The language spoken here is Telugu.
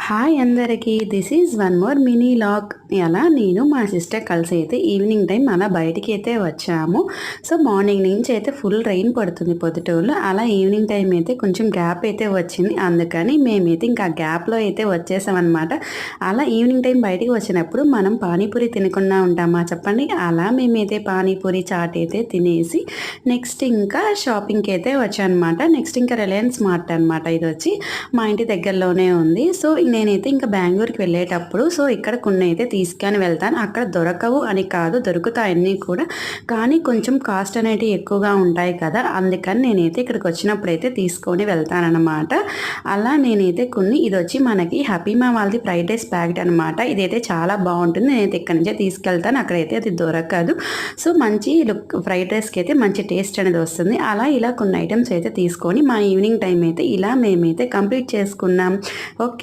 హాయ్ అందరికీ, this is one more mini log. అలా నేను మా సిస్టర్ కలిసి అయితే ఈవినింగ్ టైం అలా బయటికి అయితే వచ్చాము. సో మార్నింగ్ నుంచి అయితే ఫుల్ రెయిన్ పడుతుంది పొద్దుటూరులో. అలా ఈవినింగ్ టైం అయితే కొంచెం గ్యాప్ అయితే వచ్చింది, అందుకని మేమైతే ఇంకా గ్యాప్లో అయితే వచ్చేసామన్నమాట. అలా ఈవినింగ్ టైం బయటికి వచ్చినప్పుడు మనం పానీపూరి తినకుండా ఉంటామా చెప్పండి. అలా మేమైతే పానీపూరి చాట్ అయితే తినేసి నెక్స్ట్ ఇంకా షాపింగ్కి అయితే వచ్చానమాట. నెక్స్ట్ ఇంకా రిలయన్స్ మార్ట్ అనమాట. ఇది వచ్చి మా ఇంటి దగ్గరలోనే ఉంది. సో నేనైతే ఇంకా బెంగళూరుకి వెళ్ళేటప్పుడు సో ఇక్కడ కొన్ని అయితే తీసుకొని వెళ్తాను. అక్కడ దొరకవు అని కాదు, దొరుకుతాయన్నీ కూడా, కానీ కొంచెం కాస్ట్ అనేవి ఎక్కువగా ఉంటాయి కదా, అందుకని నేనైతే ఇక్కడికి వచ్చినప్పుడు అయితే తీసుకొని వెళ్తానన్నమాట. అలా నేనైతే కొన్ని, ఇది వచ్చి మనకి హ్యాపీమా వాళ్ళది ఫ్రైడ్ రైస్ ప్యాకెట్ అనమాట. ఇదైతే చాలా బాగుంటుంది, నేనైతే ఇక్కడ నుంచే తీసుకెళ్తాను, అక్కడైతే అది దొరకదు. సో మంచి ఫ్రైడ్ రైస్కి అయితే మంచి టేస్ట్ అనేది వస్తుంది. అలా ఇలా కొన్ని ఐటమ్స్ అయితే తీసుకొని మా ఈవినింగ్ టైం అయితే ఇలా మేమైతే కంప్లీట్ చేసుకున్నాం. ఓకే.